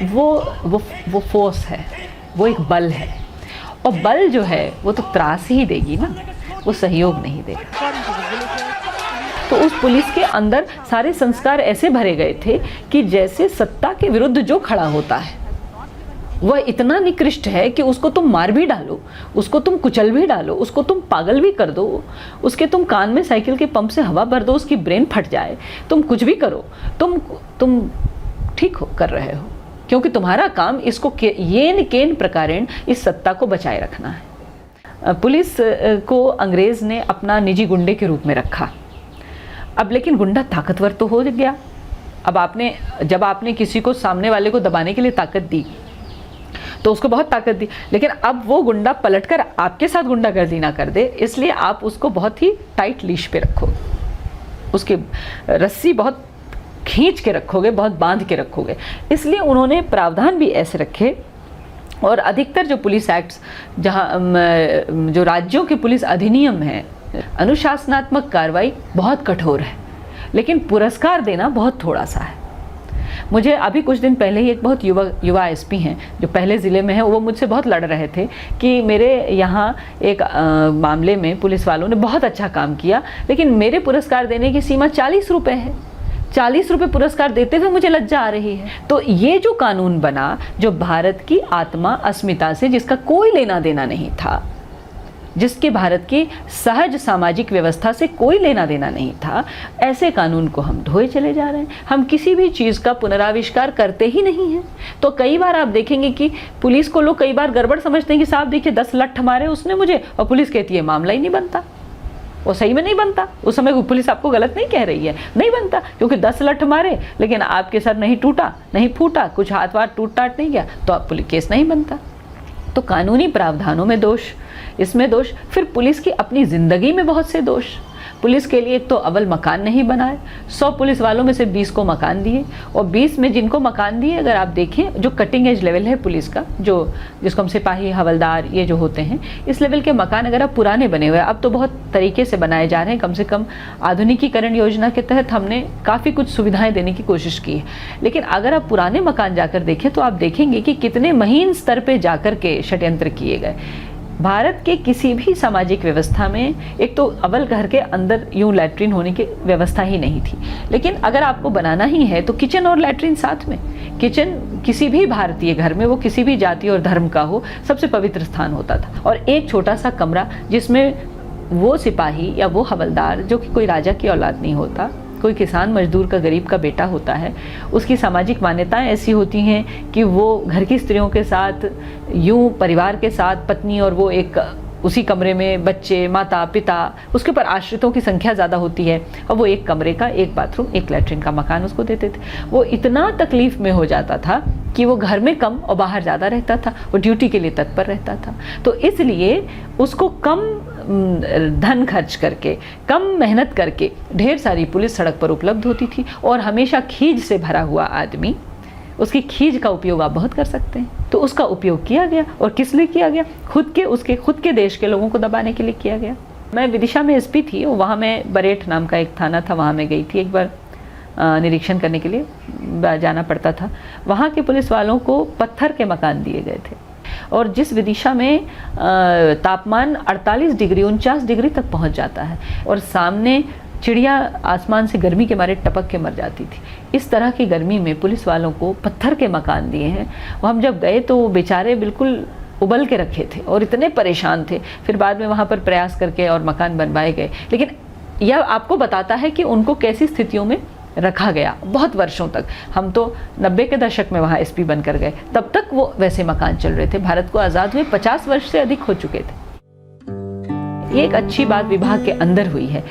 वो फोर्स है, वो एक बल है, और बल जो है वो तो त्रास ही देगी ना, वो सहयोग नहीं देगा। तो उस पुलिस के अंदर सारे संस्कार ऐसे भरे गए थे कि जैसे सत्ता के विरुद्ध जो खड़ा होता है वह इतना निकृष्ट है कि उसको तुम मार भी डालो, उसको तुम कुचल भी डालो, उसको तुम पागल भी कर दो, उसके तुम कान में साइकिल के पंप से हवा भर दो, उसकी ब्रेन फट जाए, तुम कुछ भी करो, तुम ठीक हो कर रहे हो, क्योंकि तुम्हारा काम इसको येन केन प्रकारेण इस सत्ता को बचाए रखना है। पुलिस को अंग्रेज ने अपना निजी गुंडे के रूप में रखा। अब लेकिन गुंडा ताकतवर तो हो गया। अब जब आपने किसी को, सामने वाले को दबाने के लिए ताकत दी तो उसको बहुत ताकत दी, लेकिन अब वो गुंडा पलटकर आपके साथ गुंडागर्दी ना कर दे, इसलिए आप उसको बहुत ही टाइट लीश पे रखो, उसकी रस्सी बहुत खींच के रखोगे, बहुत बांध के रखोगे। इसलिए उन्होंने प्रावधान भी ऐसे रखे, और अधिकतर जो पुलिस एक्ट्स, जो राज्यों के पुलिस अधिनियम है, अनुशासनात्मक कार्रवाई बहुत कठोर है, लेकिन पुरस्कार देना बहुत थोड़ा सा है। मुझे अभी कुछ दिन पहले ही एक बहुत युवा एसपी हैं जो पहले ज़िले में हैं, वो मुझसे बहुत लड़ रहे थे कि मेरे यहाँ एक मामले में पुलिस वालों ने बहुत अच्छा काम किया, लेकिन मेरे पुरस्कार देने की सीमा 40 रुपये है। 40 रुपये पुरस्कार देते हुए मुझे लज्जा आ रही है। तो ये जो कानून बना, जो भारत की आत्मा अस्मिता से जिसका कोई लेना देना नहीं था, जिसके भारत की सहज सामाजिक व्यवस्था से कोई लेना देना नहीं था, ऐसे कानून को हम ढोए चले जा रहे हैं। हम किसी भी चीज़ का पुनराविष्कार करते ही नहीं हैं। तो कई बार आप देखेंगे कि पुलिस को लोग कई बार गड़बड़ समझते हैं कि साहब देखिए 10 लठ मारे उसने मुझे, और पुलिस कहती है मामला ही नहीं बनता। वो सही में नहीं बनता। उस समय पुलिस आपको गलत नहीं कह रही है, नहीं बनता, क्योंकि 10 लठ मारे लेकिन आपके सर नहीं टूटा, नहीं फूटा, कुछ हाथ वाथ टूट टाट नहीं गया, तो आप पुलिस केस नहीं बनता। तो कानूनी प्रावधानों में दोष, इसमें दोष, फिर पुलिस की अपनी ज़िंदगी में बहुत से दोष। पुलिस के लिए एक तो अव्वल मकान नहीं बनाए, 100 पुलिस वालों में से 20 को मकान दिए, और 20 में जिनको मकान दिए, अगर आप देखें जो कटिंग एज लेवल है पुलिस का, जिसको हम सिपाही, हवलदार, ये जो होते हैं, इस लेवल के मकान अगर आप पुराने बने हुए, अब तो बहुत तरीके से बनाए जा रहे हैं। कम से कम आधुनिकीकरण योजना के तहत हमने काफ़ी कुछ सुविधाएँ देने की कोशिश की है, लेकिन अगर आप पुराने मकान जाकर देखें तो आप देखेंगे कि कितने महीन स्तर पर जाकर के षड्यंत्र किए गए। भारत के किसी भी सामाजिक व्यवस्था में एक तो अव्वल घर के अंदर यूं लैट्रिन होने की व्यवस्था ही नहीं थी, लेकिन अगर आपको बनाना ही है तो किचन और लैट्रिन साथ में। किचन किसी भी भारतीय घर में, वो किसी भी जाति और धर्म का हो, सबसे पवित्र स्थान होता था, और एक छोटा सा कमरा जिसमें वो सिपाही या वो हवलदार जो कि कोई राजा की औलाद नहीं होता, कोई किसान मजदूर का, गरीब का बेटा होता है, उसकी सामाजिक मान्यताएं ऐसी होती हैं कि वो घर की स्त्रियों के साथ, यूं परिवार के साथ, पत्नी और वो एक उसी कमरे में बच्चे, माता पिता, उसके ऊपर आश्रितों की संख्या ज़्यादा होती है, और वो एक कमरे का, एक बाथरूम, एक लैट्रिन का मकान उसको देते थे। वो इतना तकलीफ में हो जाता था कि वो घर में कम और बाहर ज़्यादा रहता था, वो ड्यूटी के लिए तत्पर रहता था। तो इसलिए उसको कम धन खर्च करके, कम मेहनत करके ढेर सारी पुलिस सड़क पर उपलब्ध होती थी, और हमेशा खीज से भरा हुआ आदमी, उसकी खीज का उपयोग आप बहुत कर सकते हैं। तो उसका उपयोग किया गया, और किस लिए किया गया? खुद के देश के लोगों को दबाने के लिए किया गया। मैं विदिशा में एसपी थी, वहाँ मैं बरेठ नाम का एक थाना था, वहाँ मैं गई थी एक बार निरीक्षण करने के लिए जाना पड़ता था। वहाँ के पुलिस वालों को पत्थर के मकान दिए गए थे, और जिस विदिशा में तापमान 48 डिग्री 49 डिग्री तक पहुँच जाता है, और सामने चिड़िया आसमान से गर्मी के मारे टपक के मर जाती थी, इस तरह की गर्मी में पुलिस वालों को पत्थर के मकान दिए हैं। वो हम जब गए तो वो बेचारे बिल्कुल उबल के रखे थे और इतने परेशान थे। फिर बाद में वहाँ पर प्रयास करके और मकान बनवाए गए, लेकिन यह आपको बताता है कि उनको कैसी स्थितियों में रखा गया बहुत वर्षों तक। हम तो 90 के दशक में वहाँ एसपी बनकर गए, तब तक वो वैसे मकान चल रहे थे। भारत को आज़ाद हुए 50 वर्ष से अधिक हो चुके थे। ये एक अच्छी बात विभाग के अंदर हुई है।